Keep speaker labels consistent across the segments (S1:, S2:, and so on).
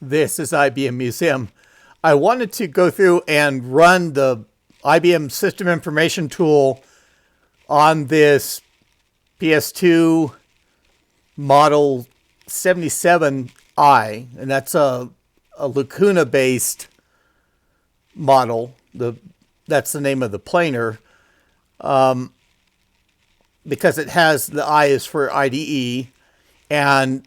S1: This is IBM Museum. I wanted to go through and run the IBM System Information Tool on this PS2 model 77i, and that's a Lacuna-based model. That's the name of the planer, because it has the I is for IDE, and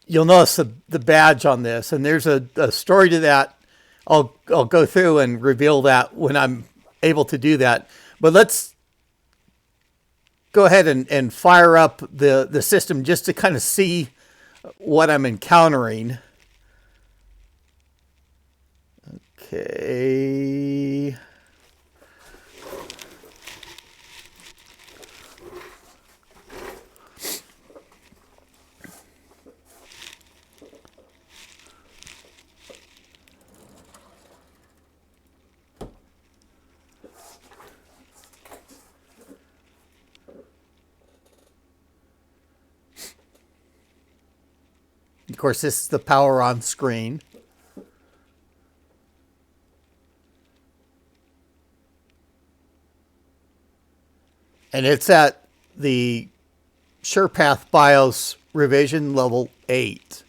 S1: you'll notice the badge on this, and there's a story to that. I'll go through and reveal that when I'm able to do that. But let's go ahead and fire up the system just to kind of see what I'm encountering. Okay. Of course, this is the power on screen. And it's at the SurePath BIOS revision level 8.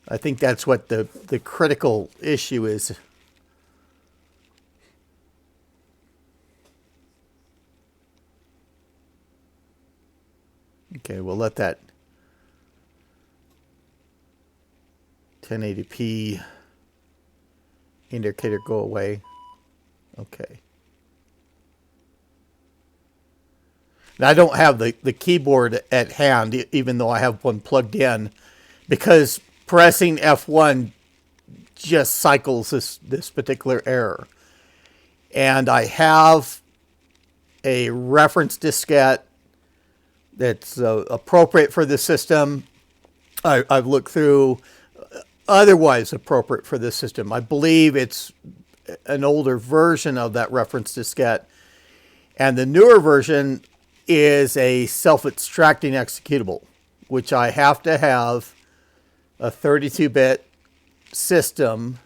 S1: I think that's what the critical issue is. Okay, we'll let that 1080p indicator go away. Okay. Now, I don't have the keyboard at hand, even though I have one plugged in, because pressing F1 just cycles this particular error. And I have a reference diskette that's appropriate for the system. I've looked through otherwise appropriate for this system. I believe it's an older version of that reference diskette, and the newer version is a self-extracting executable, which I have to have a 32-bit system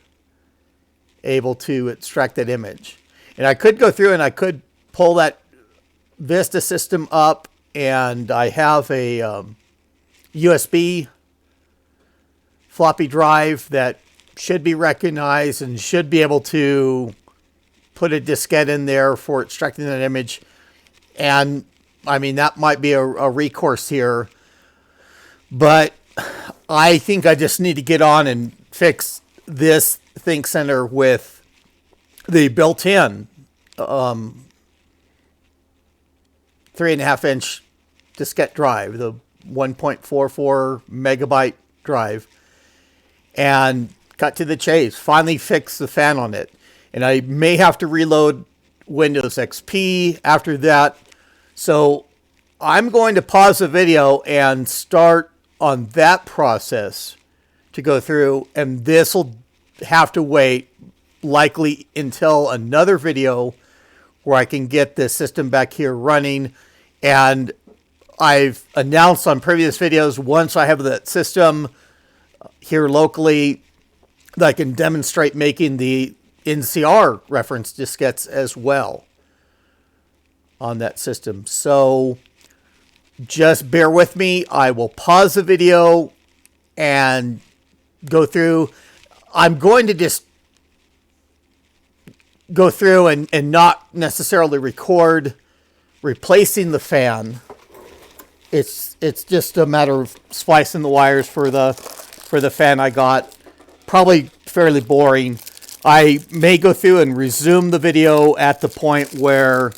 S1: able to extract that image. And I could go through and I could pull that Vista system up, and I have a USB floppy drive that should be recognized and should be able to put a diskette in there for extracting that image. And I mean, that might be a recourse here, but I think I just need to get on and fix this ThinkCentre with the built-in 3.5-inch diskette drive, the 1.44 megabyte drive, and cut to the chase. Finally fix the fan on it. And I may have to reload Windows XP after that. So I'm going to pause the video and start on that process to go through. And this will have to wait likely until another video where I can get this system back here running. And I've announced on previous videos, once I have that system here locally, that I can demonstrate making the NCR reference diskettes as well on that system. So just bear with me. I will pause the video and go through. I'm going to just go through and not necessarily record replacing the fan. It's just a matter of splicing the wires for the fan I got. Probably fairly boring. I may go through and resume the video at the point where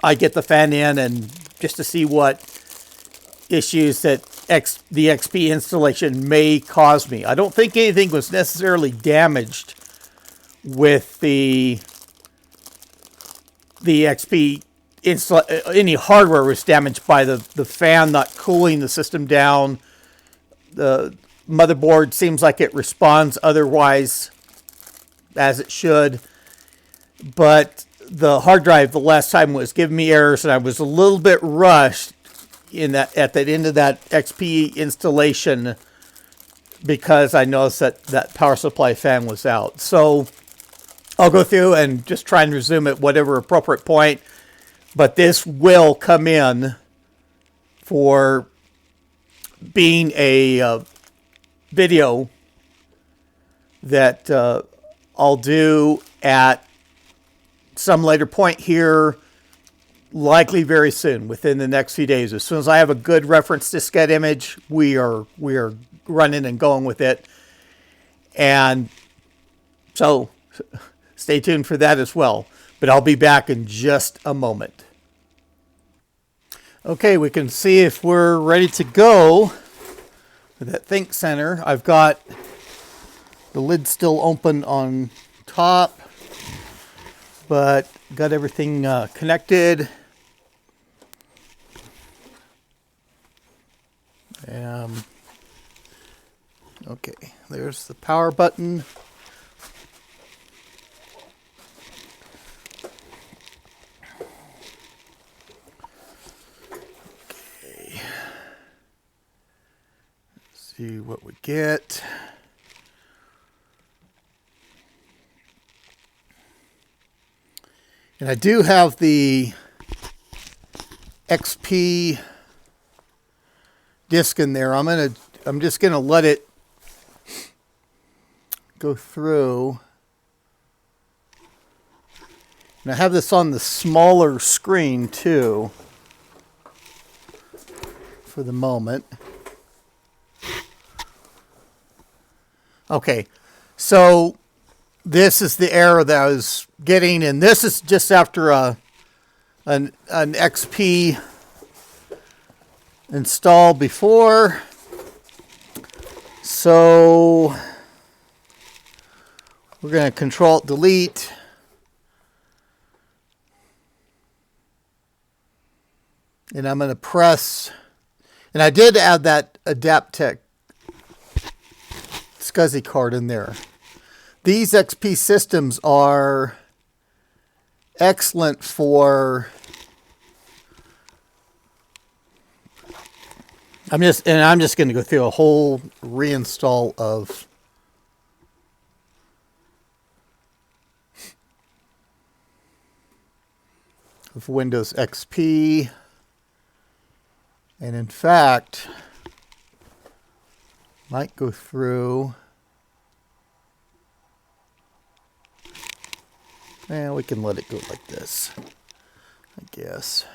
S1: I get the fan in, and just to see what issues that the XP installation may cause me. I don't think anything was necessarily damaged with the XP install. Any hardware was damaged by the fan not cooling the system down. The motherboard seems like it responds otherwise as it should, but the hard drive the last time was giving me errors, and I was a little bit rushed in that at the end of that XP installation because I noticed that that power supply fan was out. So I'll go through and just try and resume at whatever appropriate point. But this will come in for being a video that I'll do at some later point here, likely very soon, within the next few days. As soon as I have a good reference diskette image, we are running and going with it. And so stay tuned for that as well. But I'll be back in just a moment. Okay, we can see if we're ready to go with that ThinkCentre. I've got the lid still open on top, but got everything connected. Okay, there's the power button. Okay. Let's see what we get. And I do have the XP disc in there. I'm just gonna let it go through. And I have this on the smaller screen too for the moment. Okay, so this is the error that I was getting, and this is just after an XP install before. So we're going to Control Delete. And I'm going to press, and I did add that Adaptec SCSI card in there. These XP systems are excellent for, I'm just going to go through a whole reinstall of Windows XP. And in fact, might go through. And we can let it go like this, I guess.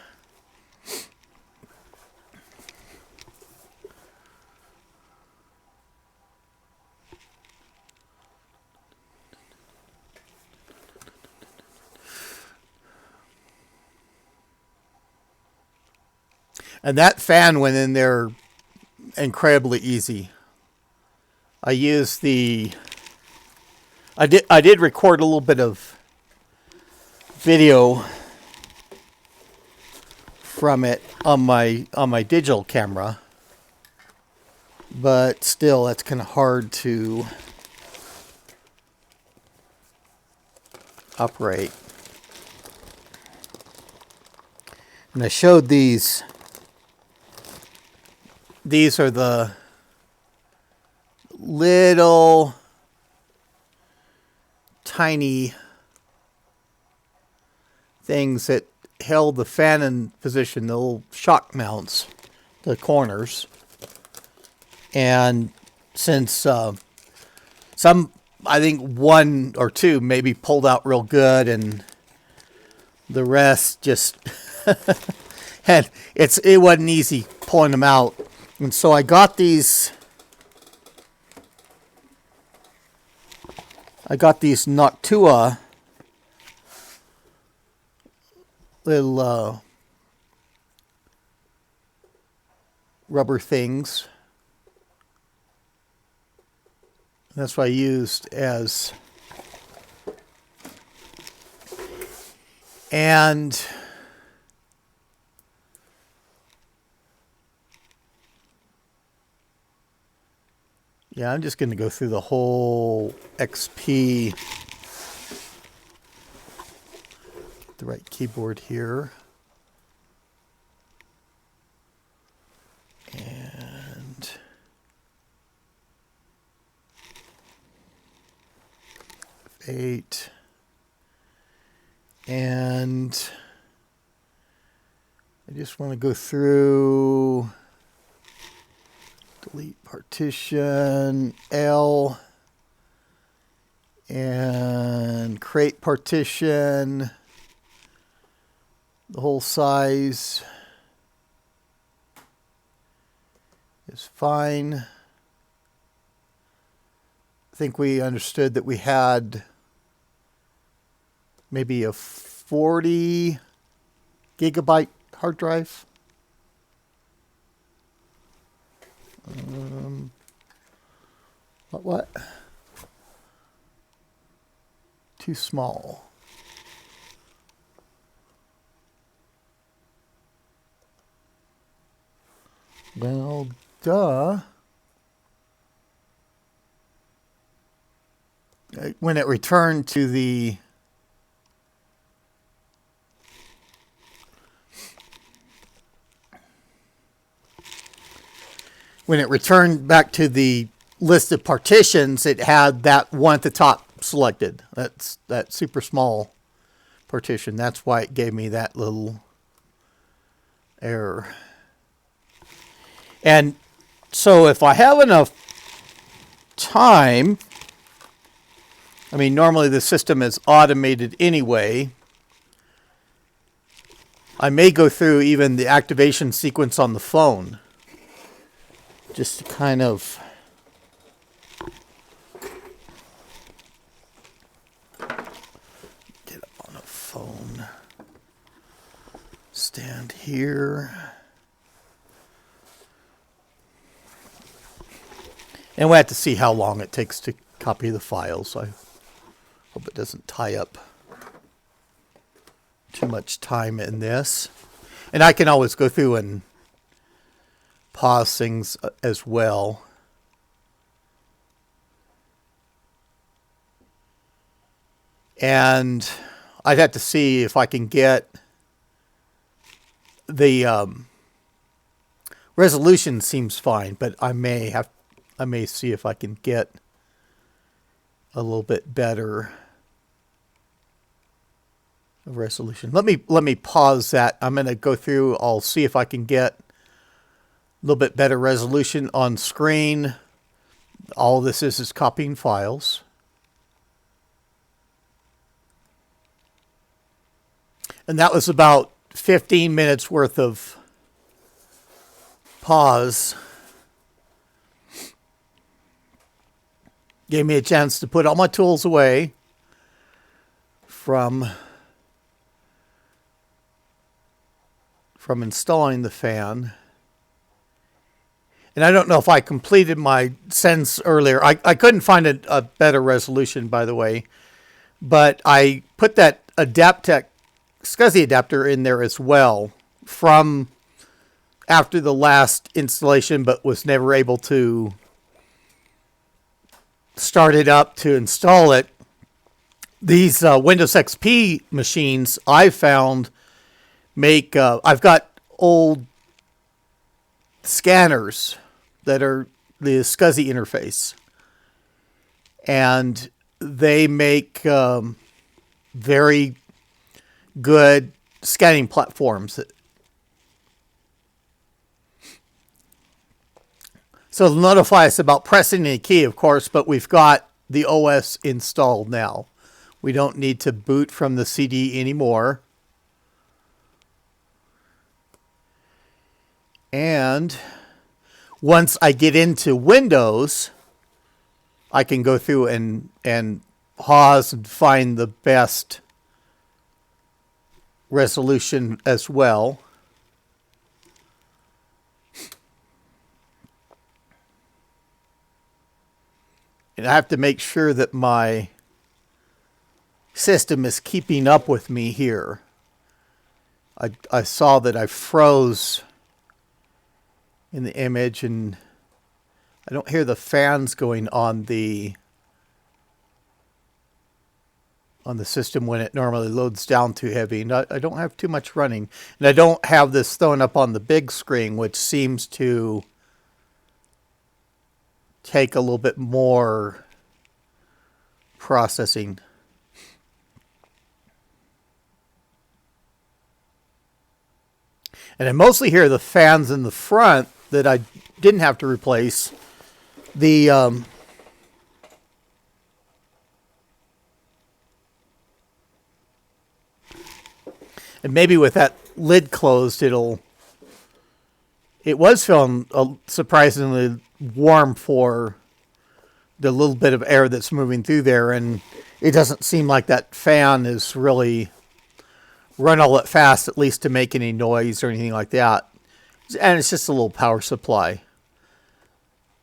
S1: And that fan went in there incredibly easy. I used I did record a little bit of video from it on my digital camera, but still that's kind of hard to operate. And I showed these are the little tiny things that held the fan in position, the little shock mounts, the corners. And since some, I think one or two maybe pulled out real good, and the rest just had, it wasn't easy pulling them out. And so I got these Noctua little rubber things. That's what I used as, and yeah, I'm just going to go through the whole XP. Get the right keyboard here. And 8. And I just want to go through, delete partition, L, and create partition, the whole size is fine. I think we understood that we had maybe a 40 gigabyte hard drive. What? Too small. Well, duh. When it returned to the back to the list of partitions, it had that one at the top selected. That's that super small partition. That's why it gave me that little error. And so if I have enough time, I mean, normally the system is automated anyway. I may go through even the activation sequence on the phone, just to kind of get up on a phone. Stand here. And we have to see how long it takes to copy the files. I hope it doesn't tie up too much time in this. And I can always go through and pause things as well. And I'd have to see if I can get the resolution seems fine, but I may see if I can get a little bit better resolution. Let me pause that. I'm going to go through. I'll see if I can get a little bit better resolution on screen. All this is copying files. And that was about 15 minutes worth of pause. Gave me a chance to put all my tools away from installing the fan. And I don't know if I completed my sense earlier. I couldn't find a better resolution, by the way. But I put that Adaptec SCSI adapter in there as well from after the last installation, but was never able to start it up to install it. These Windows XP machines I found make, I've got old scanners that are the SCSI interface, and they make very good scanning platforms. So it'll notify us about pressing a key, of course, but we've got the OS installed now. We don't need to boot from the CD anymore. And once I get into Windows, I can go through and pause and find the best resolution as well. And I have to make sure that my system is keeping up with me here. I saw that I froze in the image, and I don't hear the fans going on the system when it normally loads down too heavy. And I don't have too much running. And I don't have this thrown up on the big screen, which seems to take a little bit more processing. And I mostly hear the fans in the front that I didn't have to replace. The and maybe with that lid closed, it was feeling surprisingly warm for the little bit of air that's moving through there, and it doesn't seem like that fan is really run all that fast, at least to make any noise or anything like that. And it's just a little power supply.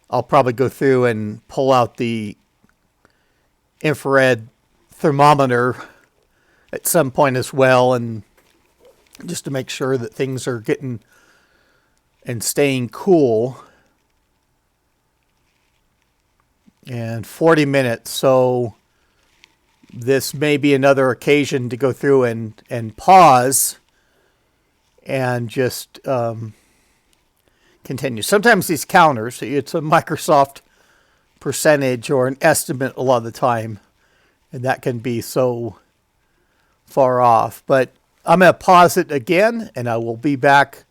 S1: I'll probably go through and pull out the infrared thermometer at some point as well, and just to make sure that things are getting and staying cool. And 40 minutes, so this may be another occasion to go through and pause and just continue. Sometimes these counters, it's a Microsoft percentage or an estimate a lot of the time, and that can be so far off. But I'm going to pause it again, and I will be back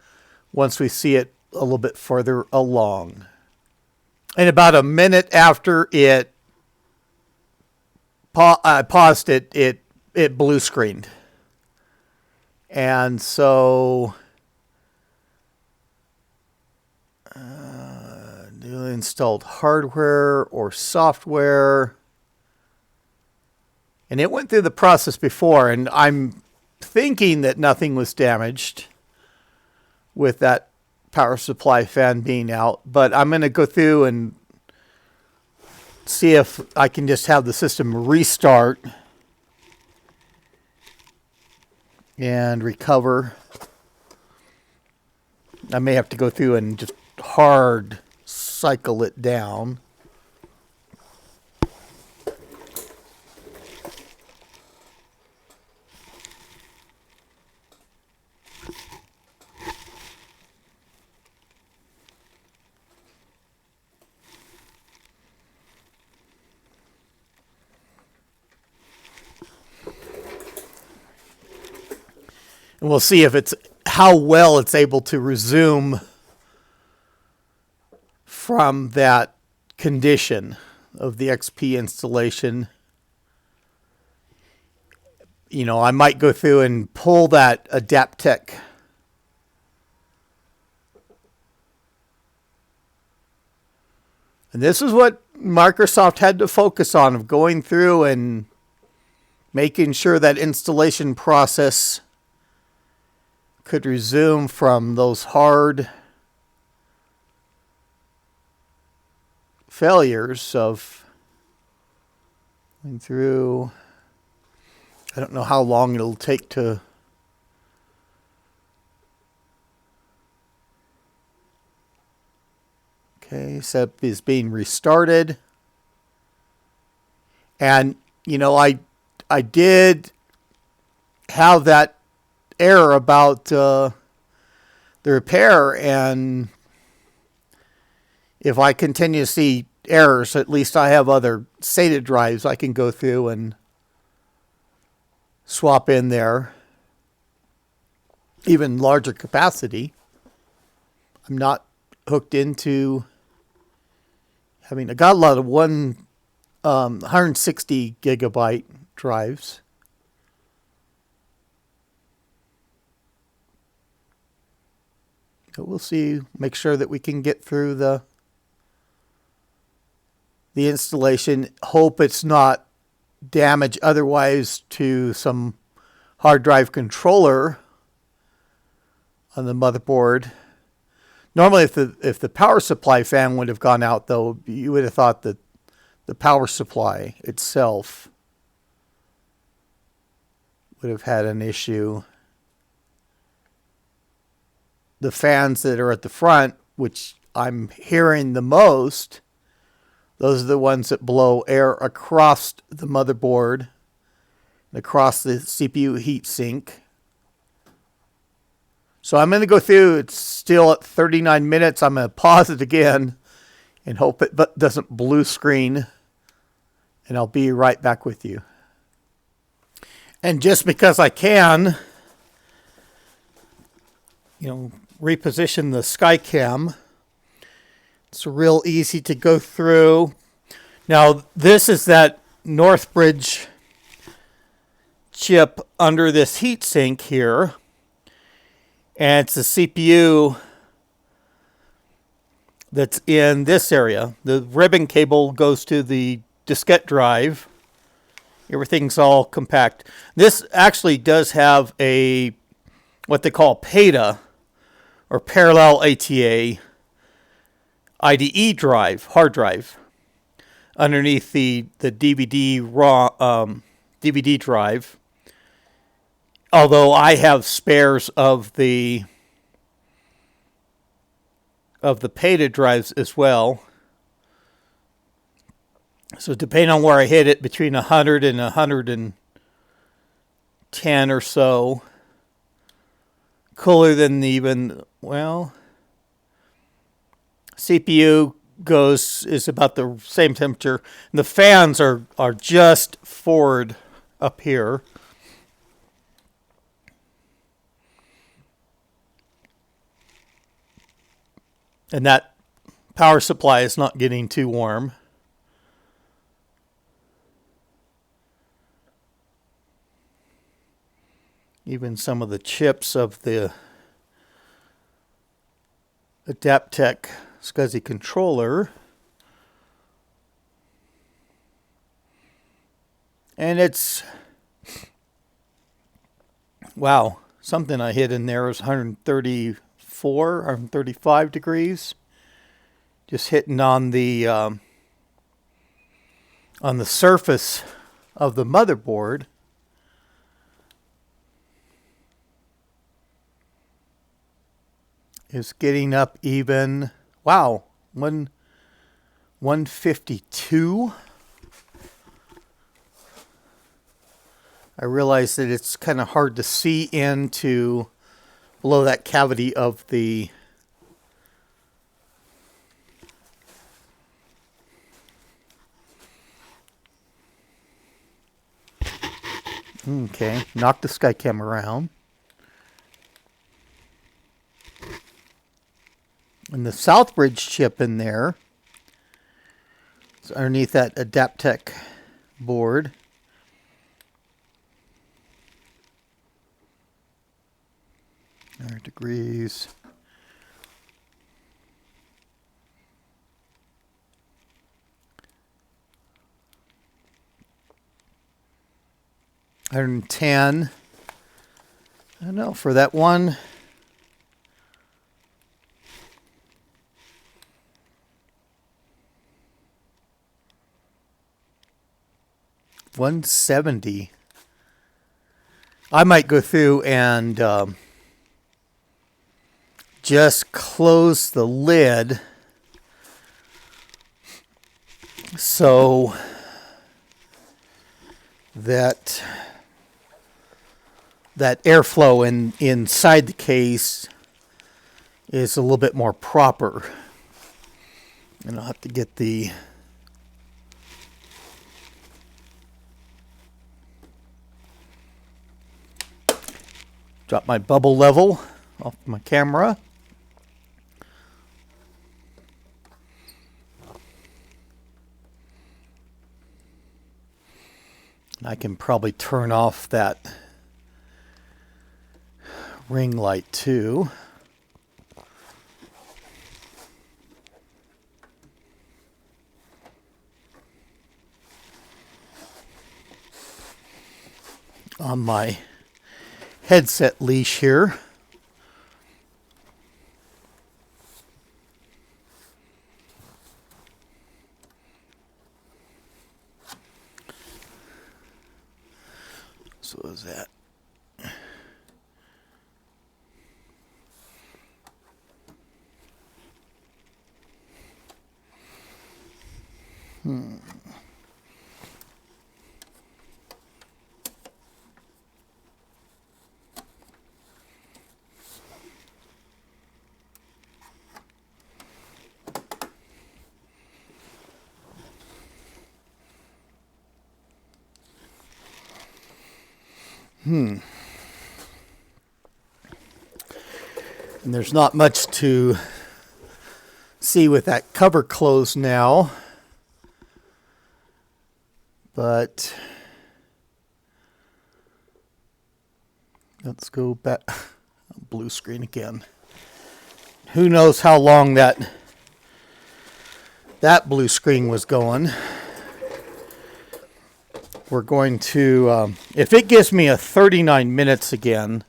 S1: once we see it a little bit further along. And about a minute after I paused it, it blue screened. And so newly installed hardware or software. And it went through the process before, and I'm thinking that nothing was damaged with that power supply fan being out, but I'm going to go through and see if I can just have the system restart and recover. I may have to go through and just hard cycle it down. And we'll see if how well it's able to resume from that condition of the XP installation. You know, I might go through and pull that Adaptec and this is what Microsoft had to focus on, of going through and making sure that installation process could resume from those hard failures of going through. I don't know how long it'll take to setup is being restarted. And you know, I did have that error about the repair, and if I continue to see errors, at least I have other SATA drives I can go through and swap in there, even larger capacity. I'm not hooked into I got a lot of 160 gigabyte drives. But we'll see, make sure that we can get through the installation. Hope it's not damage otherwise to some hard drive controller on the motherboard. Normally, if the power supply fan would have gone out, though, you would have thought that the power supply itself would have had an issue. The fans that are at the front, which I'm hearing the most, those are the ones that blow air across the motherboard and across the CPU heatsink. So I'm going to go through. It's still at 39 minutes. I'm going to pause it again and hope it doesn't blue screen. And I'll be right back with you. And just because I can, reposition the SkyCam. It's real easy to go through. Now, this is that Northbridge chip under this heatsink here. And it's the CPU that's in this area. The ribbon cable goes to the diskette drive. Everything's all compact. This actually does have a what they call PATA, or parallel ATA IDE drive, hard drive, underneath the DVD DVD drive. Although I have spares of the PATA drives as well. So depending on where I hit it, between 100 and 110 or so. Cooler than even, well, CPU is about the same temperature. And the fans are just forward up here. And that power supply is not getting too warm. Even some of the chips of the Adaptec SCSI controller. And it's, wow, something I hit in there was 134, 135 degrees. Just hitting on the surface of the motherboard. Is getting up even, wow, 152. I realize that it's kind of hard to see into below that cavity of the okay, knock the SkyCam around. And the Southbridge chip in there is underneath that Adaptec board. There, degrees. $110. I don't know, for that one. $170. I might go through and just close the lid so that airflow inside the case is a little bit more proper. And I'll have to get drop my bubble level off my camera. I can probably turn off that ring light too. On my headset leash here. So is that And there's not much to see with that cover closed now. But let's go back. Blue screen again. Who knows how long that blue screen was going. We're going to, if it gives me a 39 minutes again,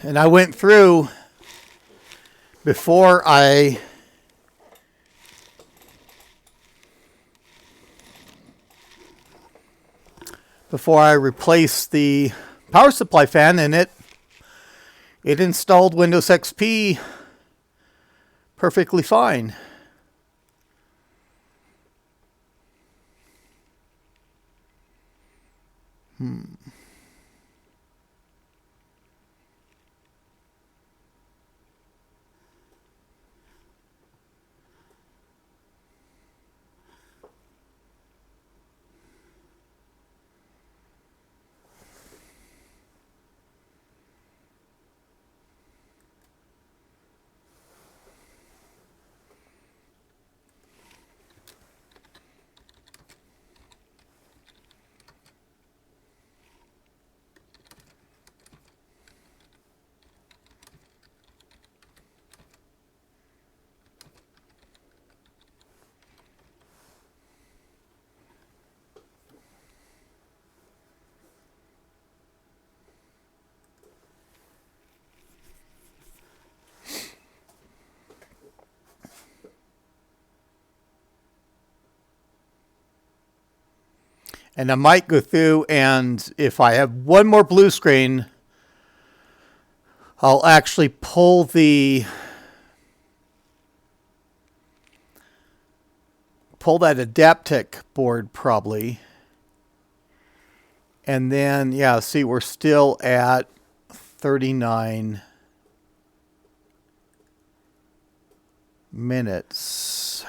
S1: and I went through before I replaced the power supply fan, and it installed Windows XP perfectly fine. And I might go through, and if I have one more blue screen, I'll actually pull that Adaptec board probably. And then, yeah, see, we're still at 39 minutes.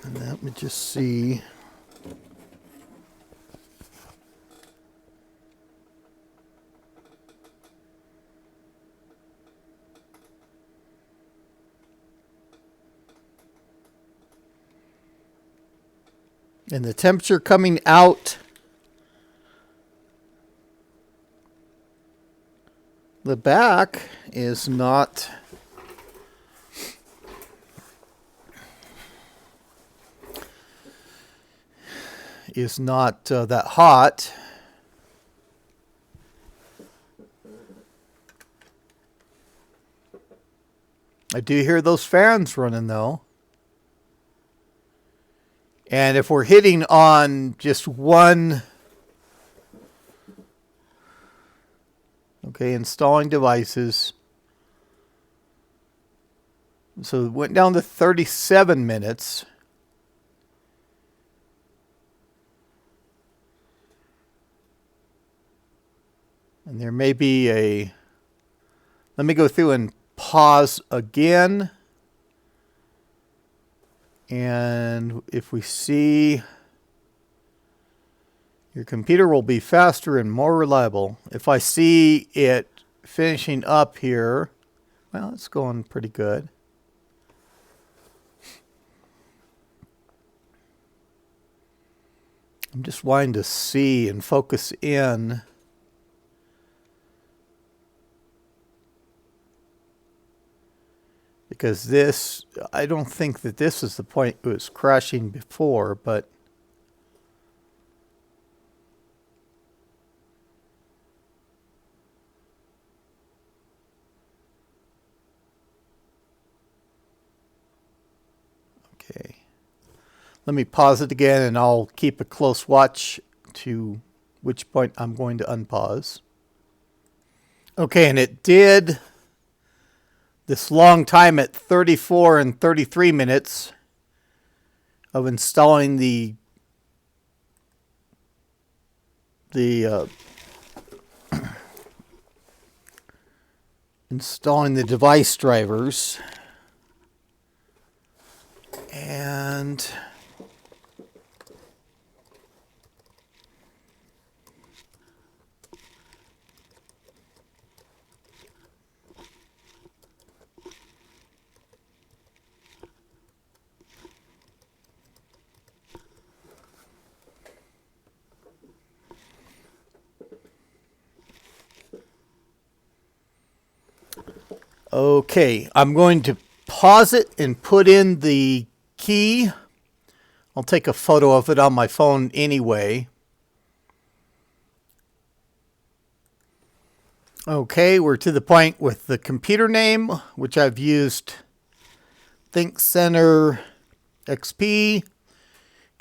S1: And let me just see. And the temperature coming out the back is not that hot. I do hear those fans running though. And if we're hitting on just one, okay, installing devices. So it went down to 37 minutes. And there may be let me go through and pause again. And if we see, your computer will be faster and more reliable. If I see it finishing up here, well, it's going pretty good. I'm just wanting to see and focus in. Because this, I don't think that this is the point it was crashing before, but okay. Let me pause it again, and I'll keep a close watch to which point I'm going to unpause. Okay, and it did this long time at 34 and 33 minutes of installing the device drivers. And okay, I'm going to pause it and put in the key. I'll take a photo of it on my phone anyway. Okay, we're to the point with the computer name, which I've used ThinkCentre XP,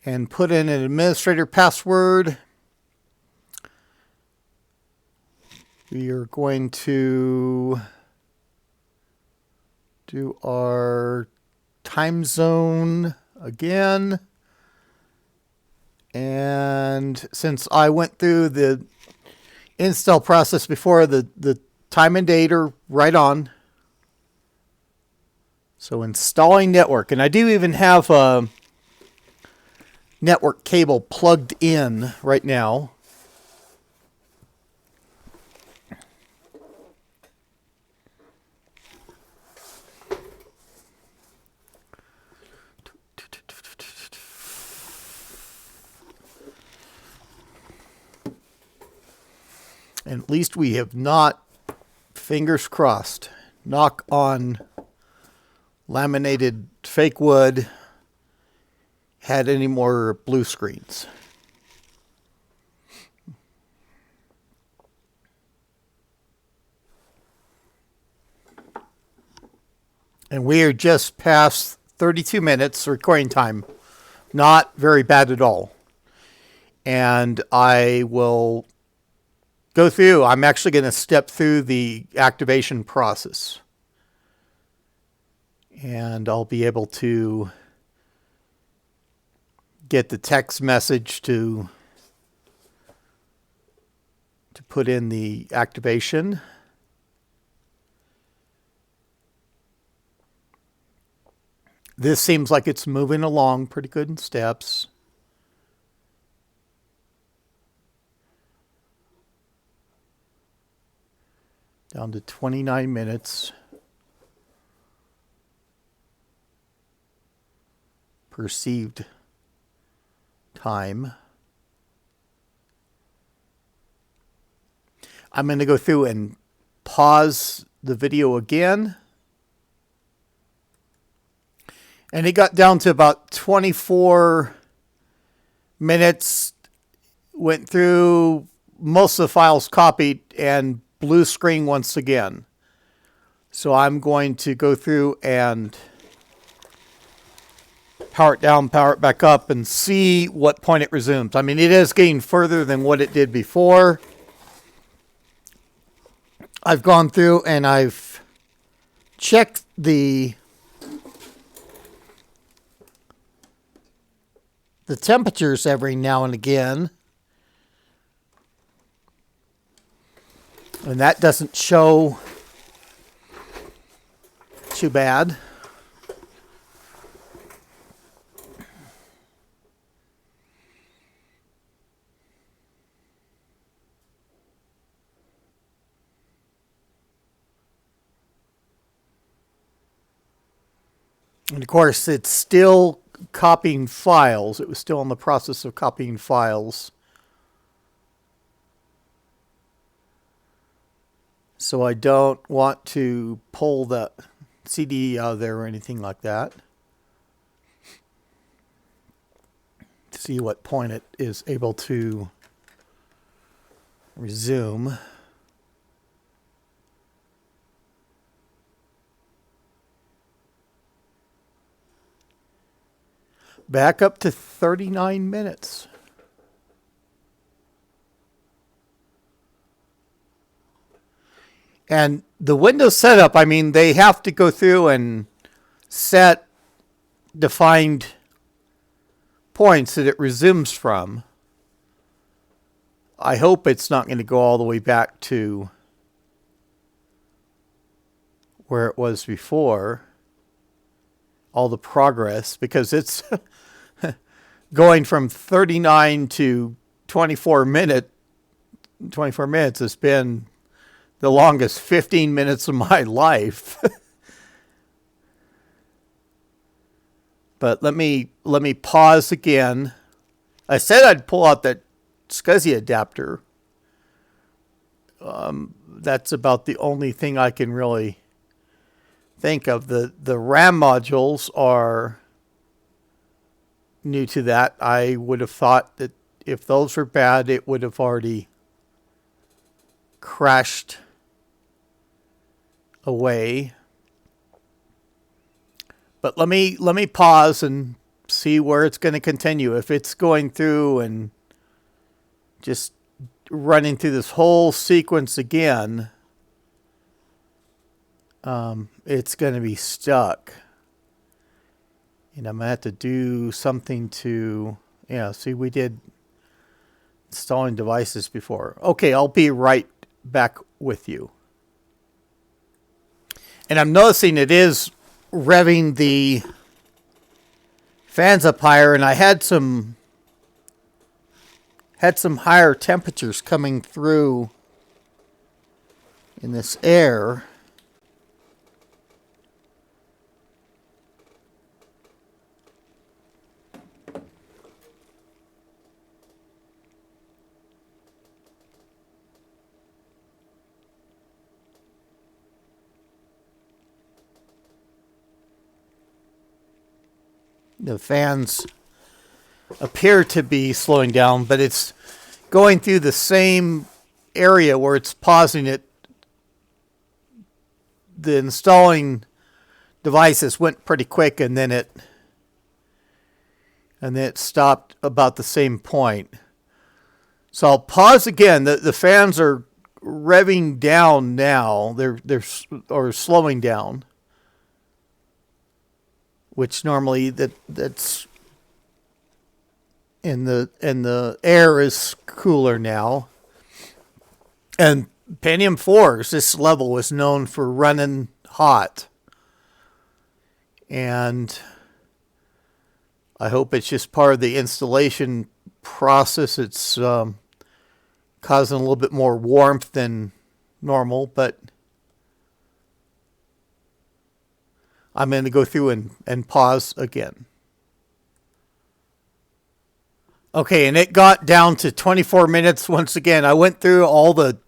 S1: and put in an administrator password. We are going to do our time zone again. And since I went through the install process before, the time and date are right on. So installing network. And I do even have a network cable plugged in right now. And at least we have not, fingers crossed, knock on laminated fake wood, had any more blue screens. And we are just past 32 minutes recording time. Not very bad at all. And I will go through. I'm actually going to step through the activation process. And I'll be able to get the text message to put in the activation. This seems like it's moving along pretty good in steps. Down to 29 minutes. Perceived time. I'm going to go through and pause the video again. And it got down to about 24 minutes. Went through most of the files copied and blue screen once again. So I'm going to go through and power it down, power it back up, and see what point it resumes. I mean, it is getting further than what it did before. I've gone through and I've checked the temperatures every now and again. And that doesn't show too bad. And of course, it's still copying files. It was still in the process of copying files. So I don't want to pull the CD out of there or anything like that. To see what point it is able to resume. back up to 39 minutes. And the Windows setup, I mean, they have to go through and set defined points that it resumes from. I hope it's not going to go all the way back to where it was before, all the progress, because it's going from 39 to 24 minutes has been the longest 15 minutes of my life. But let me pause again. I said I'd pull out that SCSI adapter. That's about the only thing I can really think of. The RAM modules are new to that. I would have thought that if those were bad, it would have already crashed away. But let me pause and see where it's going to continue. If it's going through and just running through this whole sequence again, it's going to be stuck. And I'm going to have to do something to, see, we did installing devices before. Okay, I'll be right back with you. And I'm noticing it is revving the fans up higher, and I had some higher temperatures coming through in this air. The fans appear to be slowing down, but it's going through the same area where it's pausing it. The installing devices went pretty quick, and then it stopped about the same point. So I'll pause again. The fans are revving down now. They're slowing down, which normally that's and the air is cooler now. And Pentium 4s, this level was known for running hot. And I hope it's just part of the installation process. It's causing a little bit more warmth than normal, but I'm going to go through and pause again. Okay, and it got down to 24 minutes once again. I went through all the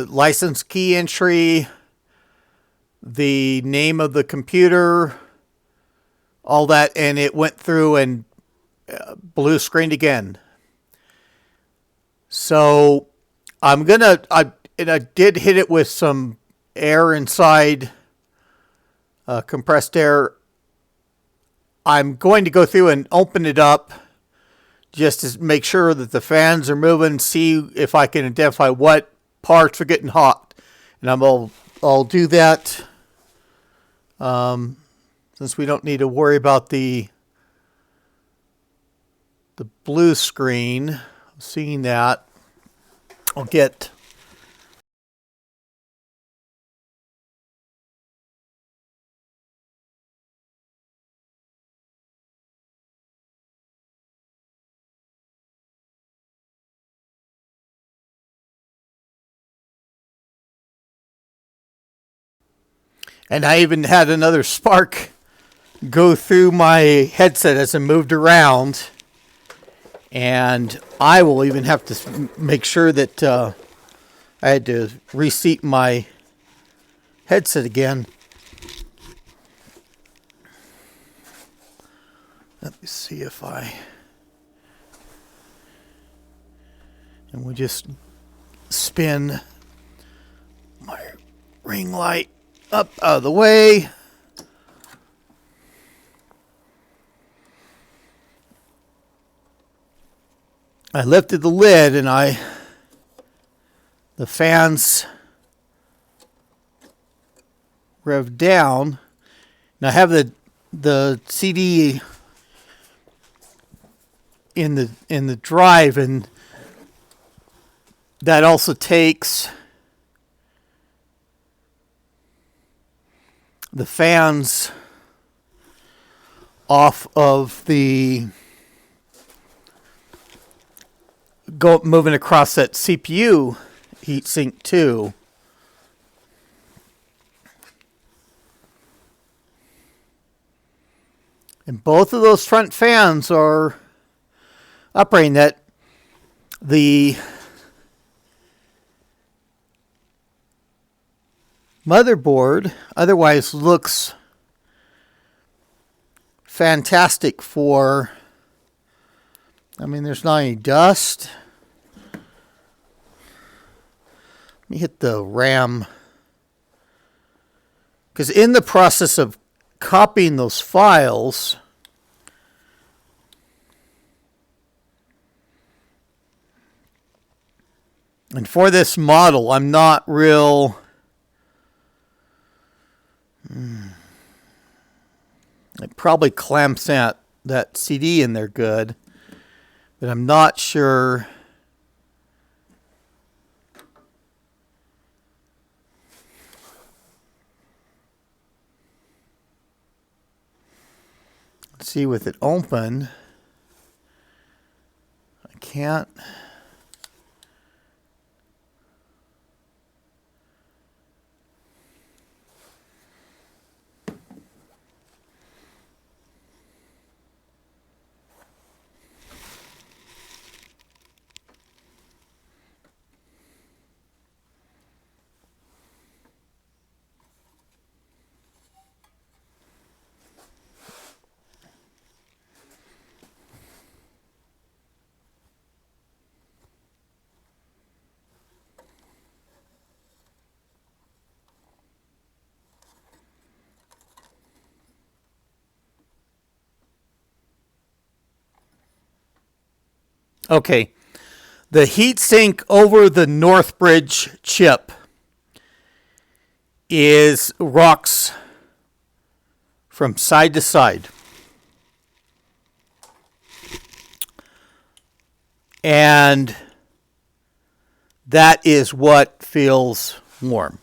S1: license key entry, the name of the computer, all that, and it went through and blue screened again. So I did hit it with some air inside, compressed air. I'm going to go through and open it up just to make sure that the fans are moving, see if I can identify what parts are getting hot. And I'll do that since we don't need to worry about the blue screen. Seeing that, I'll get and I even had another spark go through my headset as I moved around. And I will even have to make sure that I had to reseat my headset again. Let me see if and we'll just spin my ring light up out of the way. I lifted the lid and the fans rev down. And I have the CD in the drive, and that also takes the fans off of the moving across that CPU heatsink too. And both of those front fans are operating. That the motherboard otherwise looks fantastic for, I mean, there's not any dust. Let me hit the RAM. Because in the process of copying those files, and for this model, I'm not real... It probably clamps that CD in there good, but I'm not sure. Let's see, with it open, I can't. Okay, the heatsink over the Northbridge chip rocks from side to side. And that is what feels warm.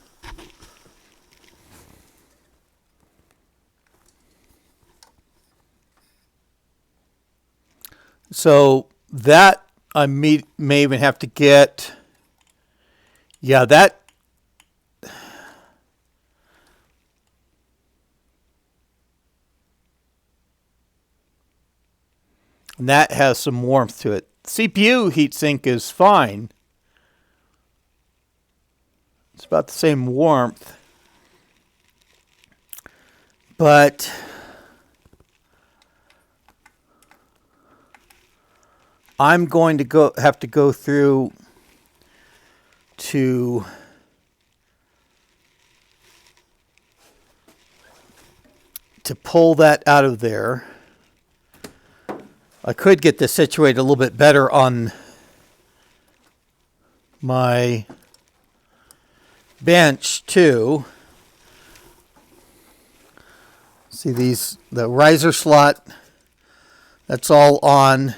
S1: So that I may even have to get, yeah, that, and that has some warmth to it. CPU heatsink is fine. It's about the same warmth. But I'm going to have to go through to pull that out of there. I could get this situated a little bit better on my bench too. See the riser slot, that's all on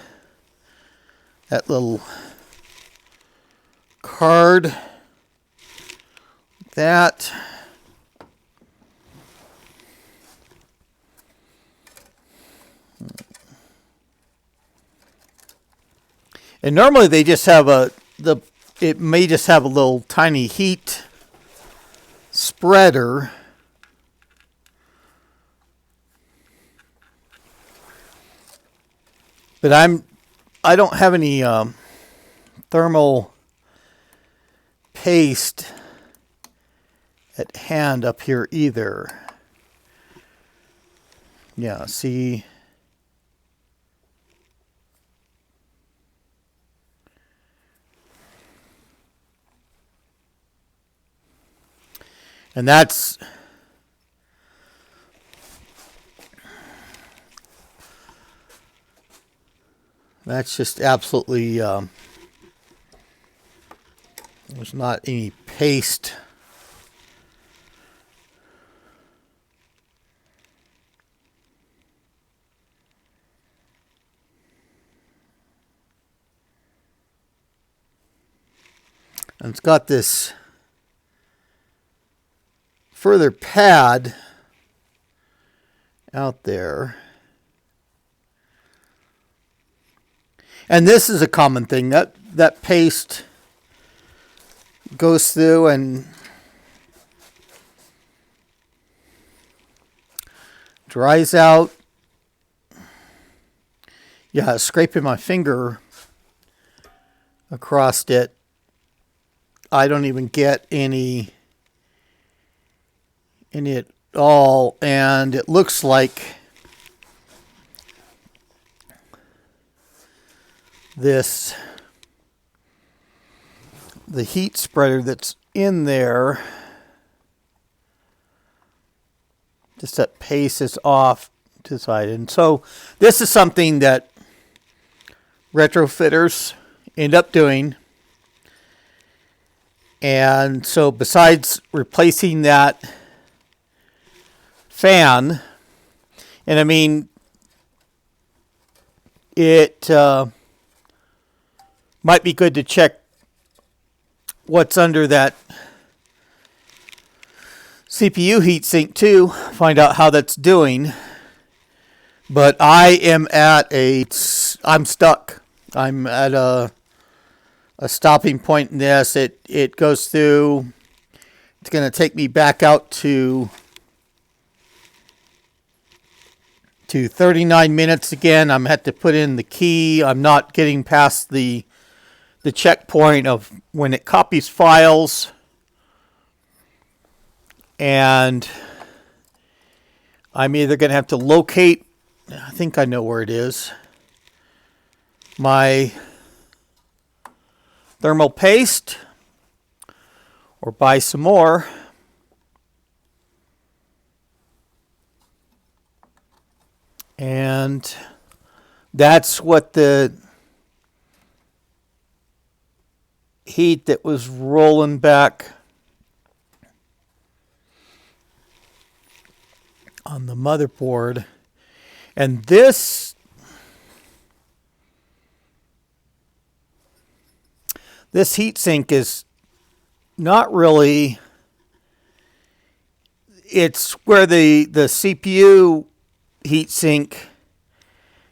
S1: that little card. That. And normally they just have it may just have a little tiny heat spreader. But I don't have any thermal paste at hand up here either. Yeah, see. And that's That's just absolutely, there's not any paste. And it's got this further pad out there. And this is a common thing. That paste goes through and dries out. Yeah, scraping my finger across it. I don't even get any in it all, and it looks like the heat spreader that's in there, just that paste is off to the side. And so this is something that retrofitters end up doing. And so besides replacing that fan, and I mean, it might be good to check what's under that CPU heatsink too, find out how that's doing. But I'm stuck. I'm at a stopping point in this. It goes through. It's going to take me back out to 39 minutes again. I'm going to have to put in the key. I'm not getting past the checkpoint of when it copies files. And I'm either going to have to locate, I think I know where it is, my thermal paste, or buy some more. And that's what the heat that was rolling back on the motherboard. And this heatsink is not really, it's where the CPU heatsink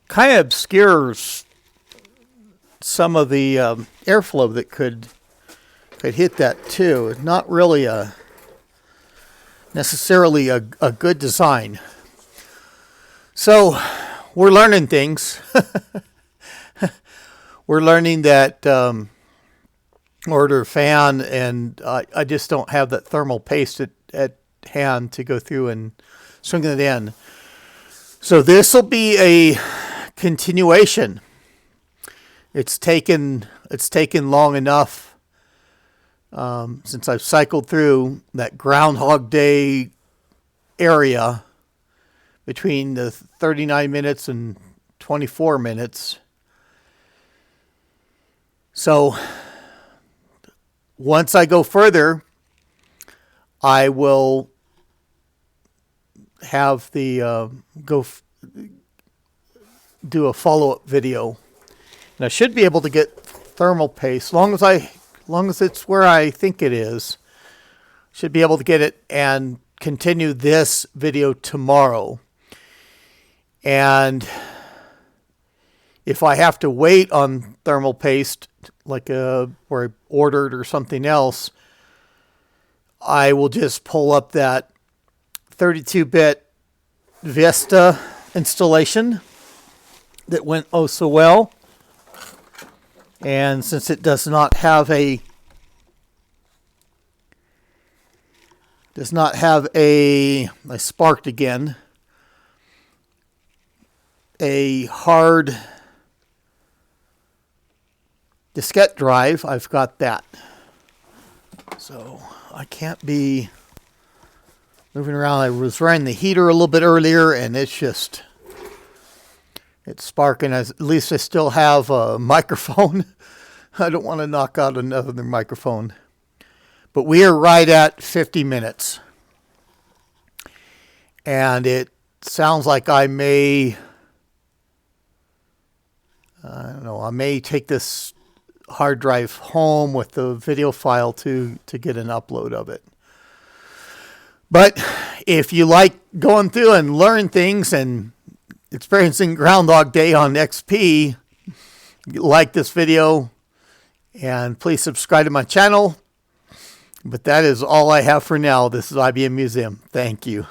S1: kind of obscures some of the airflow that could hit that too. It's not really necessarily a good design. So we're learning things. We're learning that order a fan, and I just don't have that thermal paste at hand to go through and swing it in. So this will be a continuation. It's taken long enough since I've cycled through that Groundhog Day area between the 39 minutes and 24 minutes. So once I go further, I will have the do a follow-up video, and I should be able to get thermal paste, long as it's where I think it is. Should be able to get it and continue this video tomorrow. And if I have to wait on thermal paste, like where I ordered or something else, I will just pull up that 32-bit Vista installation that went oh so well. And since it does not have I sparked again, a hard diskette drive, I've got that. So I can't be moving around. I was running the heater a little bit earlier, and it's just It's sparking. At least I still have a microphone. I don't want to knock out another microphone. But we are right at 50 minutes. And it sounds like I may take this hard drive home with the video file to get an upload of it. But if you like going through and learn things and experiencing Groundhog Day on XP, like this video and please subscribe to my channel. But that is all I have for now. This is IBM Museum. Thank you.